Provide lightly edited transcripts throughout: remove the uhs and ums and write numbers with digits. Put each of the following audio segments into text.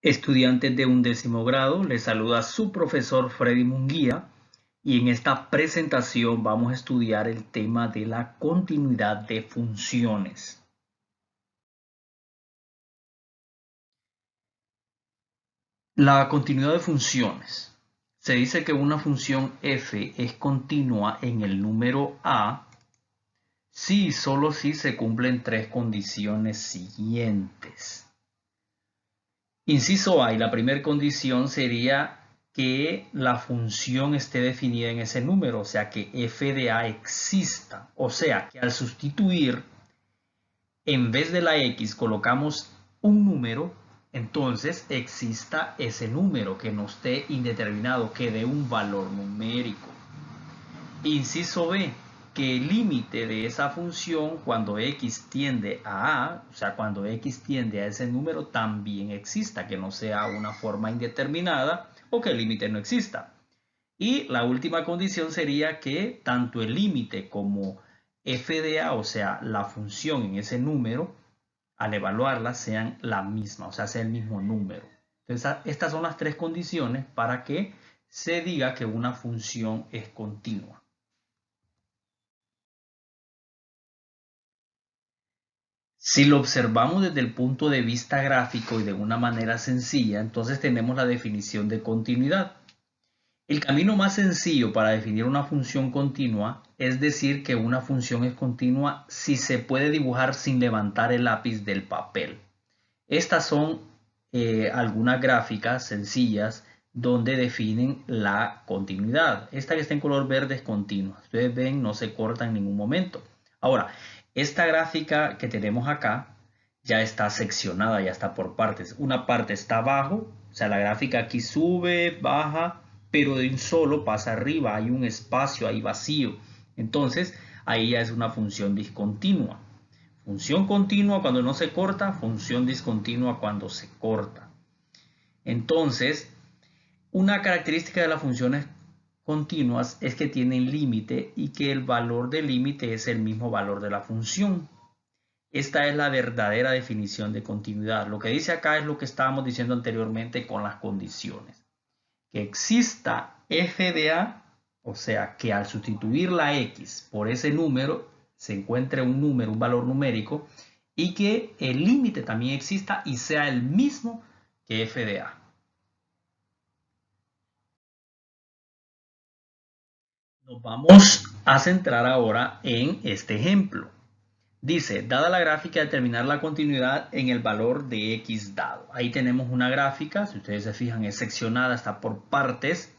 Estudiantes de 11º grado, les saluda su profesor Freddy Munguía y en esta presentación vamos a estudiar el tema de la continuidad de funciones. La continuidad de funciones. Se dice que una función f es continua en el número a si y solo si se cumplen tres condiciones siguientes. Inciso A, y la primera condición sería que la función esté definida en ese número, o sea, que f de a exista. O sea, que al sustituir, en vez de la x, colocamos un número, entonces exista ese número, que no esté indeterminado, que dé un valor numérico. Inciso B, que el límite de esa función cuando x tiende a a, o sea, cuando x tiende a ese número, también exista, que no sea una forma indeterminada o que el límite no exista. Y la última condición sería que tanto el límite como f de a, o sea, la función en ese número, al evaluarla, sean la misma, o sea, sea el mismo número. Entonces, estas son las tres condiciones para que se diga que una función es continua. Si lo observamos desde el punto de vista gráfico y de una manera sencilla, entonces tenemos la definición de continuidad. El camino más sencillo para definir una función continua es decir que una función es continua si se puede dibujar sin levantar el lápiz del papel. Estas son algunas gráficas sencillas donde definen la continuidad. Esta que está en color verde es continua. Ustedes ven, no se corta en ningún momento. Ahora, esta gráfica que tenemos acá ya está seccionada, ya está por partes. Una parte está abajo, o sea, la gráfica aquí sube, baja, pero de un solo pasa arriba. Hay un espacio ahí vacío. Entonces, ahí ya es una función discontinua. Función continua cuando no se corta, función discontinua cuando se corta. Entonces, una característica de las funciones continuas es que tienen límite y que el valor del límite es el mismo valor de la función. Esta es la verdadera definición de continuidad. Lo que dice acá es lo que estábamos diciendo anteriormente con las condiciones. Que exista f de a, o sea, que al sustituir la x por ese número se encuentre un número, un valor numérico, y que el límite también exista y sea el mismo que f de a. Nos vamos a centrar ahora en este ejemplo. Dice, dada la gráfica, determinar la continuidad en el valor de x dado. Ahí tenemos una gráfica, si ustedes se fijan, es seccionada, está por partes.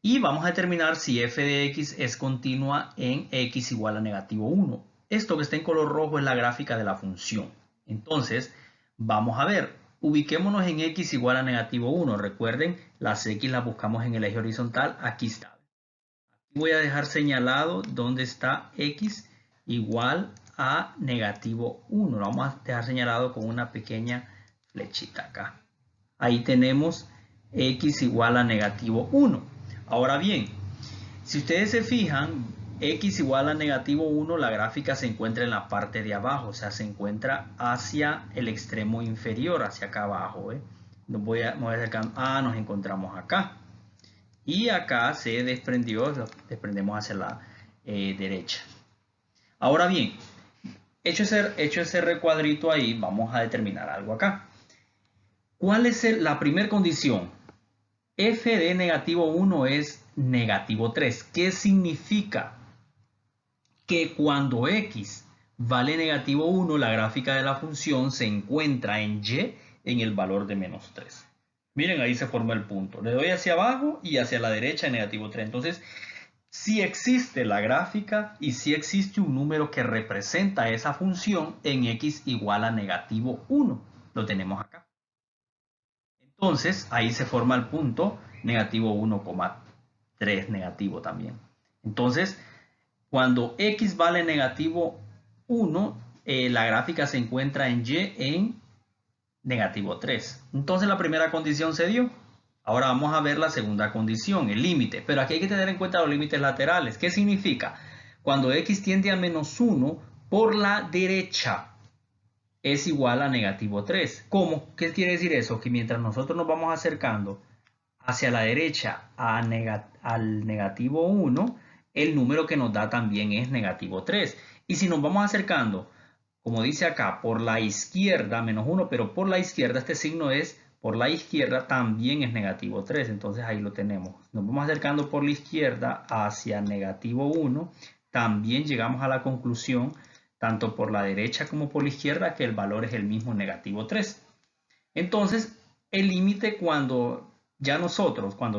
Y vamos a determinar si f de x es continua en x igual a negativo 1. Esto que está en color rojo es la gráfica de la función. Entonces, vamos a ver, ubiquémonos en x igual a negativo 1. Recuerden, las x las buscamos en el eje horizontal, aquí está. Aquí voy a dejar señalado dónde está x igual a negativo 1. Lo vamos a dejar señalado con una pequeña flechita acá. Ahí tenemos x igual a negativo 1. Ahora bien, si ustedes se fijan, x igual a negativo 1, la gráfica se encuentra en la parte de abajo, o sea, se encuentra hacia el extremo inferior, hacia acá abajo. Voy a acercar, nos encontramos acá. Y acá se desprendió, lo desprendemos hacia la derecha. Ahora bien, hecho ese recuadrito ahí, vamos a determinar algo acá. ¿Cuál es la primera condición? F de negativo 1 es negativo 3. ¿Qué significa? Que cuando x vale negativo 1, la gráfica de la función se encuentra en y en el valor de menos 3. Miren, ahí se forma el punto. Le doy hacia abajo y hacia la derecha en negativo 3. Entonces, si existe la gráfica y si existe un número que representa esa función en x igual a negativo 1. Lo tenemos acá. Entonces, ahí se forma el punto negativo 1,3 negativo también. Entonces, cuando x vale negativo 1, la gráfica se encuentra en y en negativo 3. Entonces, la primera condición se dio. Ahora vamos a ver la segunda condición, el límite. Pero aquí hay que tener en cuenta los límites laterales. ¿Qué significa? Cuando x tiende a menos 1 por la derecha, es igual a negativo 3. ¿Cómo? ¿Qué quiere decir eso? Que mientras nosotros nos vamos acercando hacia la derecha al negativo 1, el número que nos da también es negativo 3. Y si nos vamos acercando, como dice acá, por la izquierda, menos 1, pero por la izquierda, este signo es por la izquierda, también es negativo 3. Entonces ahí lo tenemos. Nos vamos acercando por la izquierda hacia negativo 1. También llegamos a la conclusión, tanto por la derecha como por la izquierda, que el valor es el mismo, negativo 3. Entonces, el límite cuando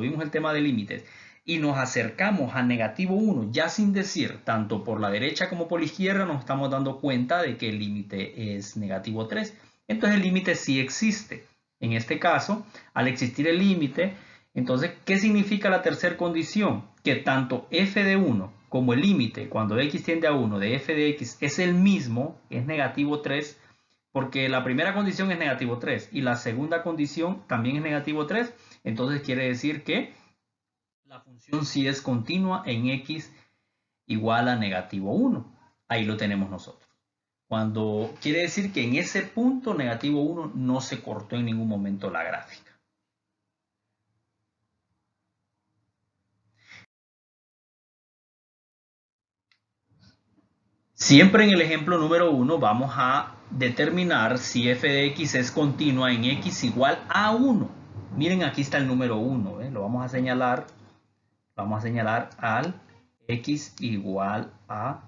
vimos el tema de límites y nos acercamos a negativo 1, ya sin decir tanto por la derecha como por la izquierda, nos estamos dando cuenta de que el límite es negativo 3. Entonces el límite sí existe. En este caso, al existir el límite, entonces, ¿qué significa la tercera condición? Que tanto f de 1 como el límite, cuando x tiende a 1 de f de x es el mismo, es negativo 3, porque la primera condición es negativo 3 y la segunda condición también es negativo 3, entonces quiere decir que la función sí es continua en x igual a negativo 1. Ahí lo tenemos nosotros. Cuando quiere decir que en ese punto negativo 1 no se cortó en ningún momento la gráfica. Siempre en el ejemplo número 1 vamos a determinar si f de x es continua en x igual a 1. Miren, aquí está el número 1, ¿eh? Lo vamos a señalar al x igual a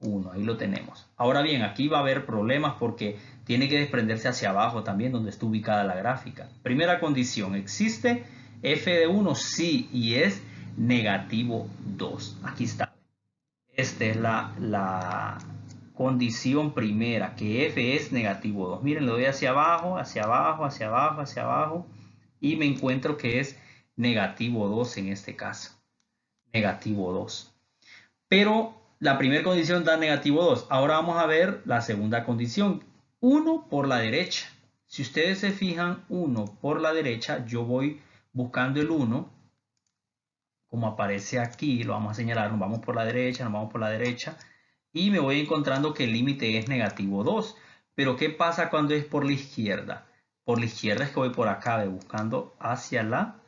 1. Ahí lo tenemos. Ahora bien, aquí va a haber problemas porque tiene que desprenderse hacia abajo también donde está ubicada la gráfica. Primera condición, ¿existe f de 1? Sí, y es negativo 2. Aquí está. Esta es la condición primera, que f es negativo 2. Miren, le doy hacia abajo, hacia abajo, hacia abajo, hacia abajo, y me encuentro que es negativo 2 en este caso. Negativo 2. Pero la primera condición da negativo 2. Ahora vamos a ver la segunda condición. 1 por la derecha. Si ustedes se fijan, 1 por la derecha, yo voy buscando el 1, como aparece aquí, lo vamos a señalar, nos vamos por la derecha, y me voy encontrando que el límite es negativo 2. Pero ¿qué pasa cuando es por la izquierda? Por la izquierda es que voy por acá, buscando hacia la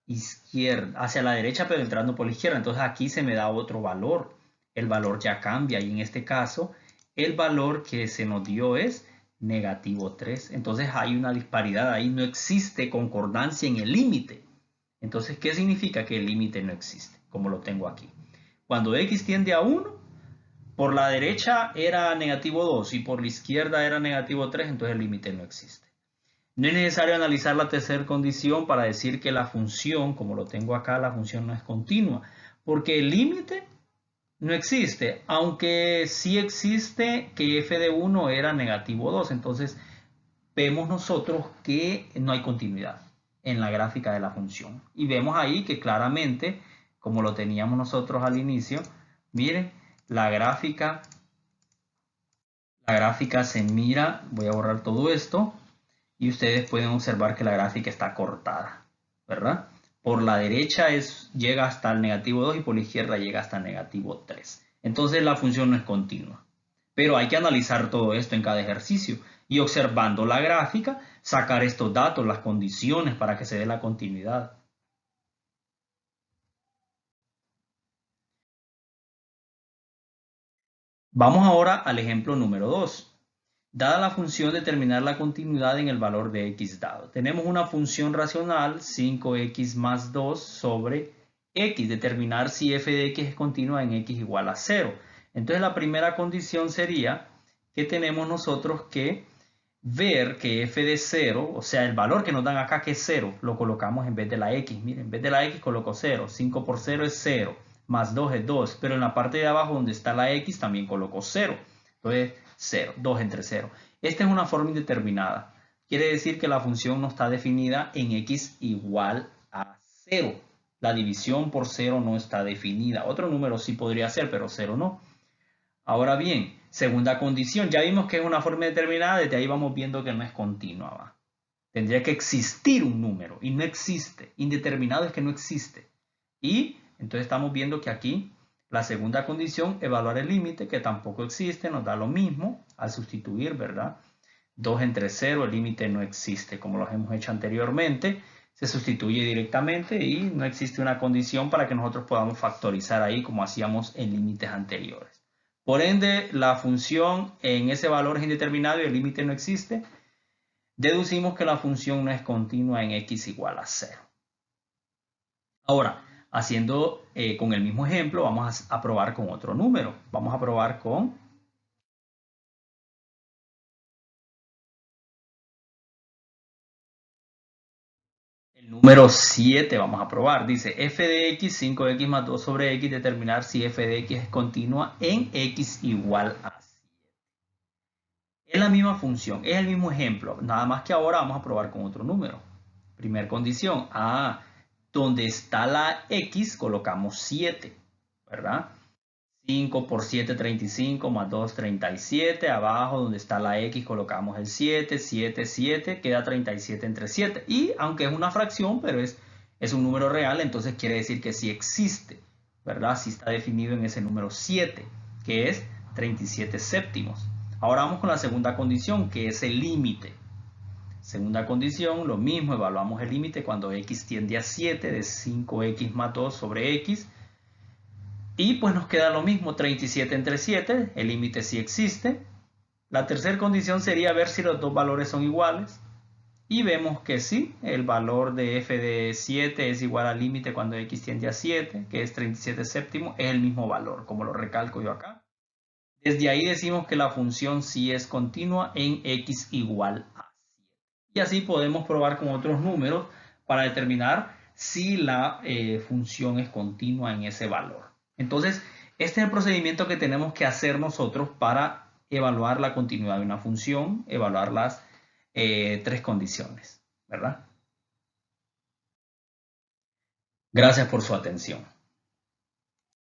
izquierda, hacia la derecha, pero entrando por la izquierda. Entonces aquí se me da otro valor. El valor ya cambia y en este caso el valor que se nos dio es negativo 3. Entonces hay una disparidad ahí, no existe concordancia en el límite. Entonces, ¿qué significa que el límite no existe? Como lo tengo aquí. Cuando x tiende a 1, por la derecha era negativo 2 y por la izquierda era negativo 3, entonces el límite no existe. No es necesario analizar la tercera condición para decir que la función, como lo tengo acá, la función no es continua, porque el límite no existe, aunque sí existe que f de 1 era negativo 2. Entonces vemos nosotros que no hay continuidad en la gráfica de la función. Y vemos ahí que claramente, como lo teníamos nosotros al inicio, miren, la gráfica se mira, voy a borrar todo esto, y ustedes pueden observar que la gráfica está cortada, ¿verdad? Por la derecha llega hasta el negativo 2 y por la izquierda llega hasta el negativo 3. Entonces la función no es continua. Pero hay que analizar todo esto en cada ejercicio y observando la gráfica, sacar estos datos, las condiciones para que se dé la continuidad. Vamos ahora al ejemplo número 2. Dada la función determinar la continuidad en el valor de x dado. Tenemos una función racional 5x más 2 sobre x. Determinar si f de x es continua en x igual a 0. Entonces la primera condición sería que tenemos nosotros que ver que f de 0, o sea, el valor que nos dan acá que es 0, lo colocamos en vez de la x. Miren, en vez de la x coloco 0. 5 por 0 es 0. Más 2 es 2. Pero en la parte de abajo donde está la x también coloco 0. Entonces, 0, 2 entre 0. Esta es una forma indeterminada. Quiere decir que la función no está definida en x igual a 0. La división por 0 no está definida. Otro número sí podría ser, pero 0 no. Ahora bien, segunda condición. Ya vimos que es una forma determinada. Desde ahí vamos viendo que no es continua. ¿Va? Tendría que existir un número y no existe. Indeterminado es que no existe. Y entonces estamos viendo que aquí la segunda condición, evaluar el límite, que tampoco existe, nos da lo mismo al sustituir, ¿verdad? 2 entre 0, el límite no existe, como lo hemos hecho anteriormente. Se sustituye directamente y no existe una condición para que nosotros podamos factorizar ahí como hacíamos en límites anteriores. Por ende, la función en ese valor es indeterminado y el límite no existe. Deducimos que la función no es continua en x igual a 0. Ahora, haciendo con el mismo ejemplo, vamos a probar con otro número. Vamos a probar con el número 7. Vamos a probar. Dice f de x, 5x más 2 sobre x, determinar si f de x es continua en x igual a 7. Es la misma función, es el mismo ejemplo, nada más que ahora vamos a probar con otro número. Primera condición, donde está la x colocamos 7, ¿verdad? 5 por 7, 35, más 2, 37. Abajo donde está la x colocamos el 7, 7, 7, queda 37 entre 7. Y aunque es una fracción, pero es un número real, entonces quiere decir que sí existe, ¿verdad? Sí está definido en ese número 7, que es 37 séptimos. Ahora vamos con la segunda condición, que es el límite. Segunda condición, lo mismo, evaluamos el límite cuando x tiende a 7 de 5x más 2 sobre x. Y pues nos queda lo mismo, 37 entre 7, el límite sí existe. La tercera condición sería ver si los dos valores son iguales. Y vemos que sí, el valor de f de 7 es igual al límite cuando x tiende a 7, que es 37 séptimos, es el mismo valor, como lo recalco yo acá. Desde ahí decimos que la función sí es continua en x igual a 7. Y así podemos probar con otros números para determinar si la función es continua en ese valor. Entonces, este es el procedimiento que tenemos que hacer nosotros para evaluar la continuidad de una función, evaluar las tres condiciones, ¿verdad? Gracias por su atención.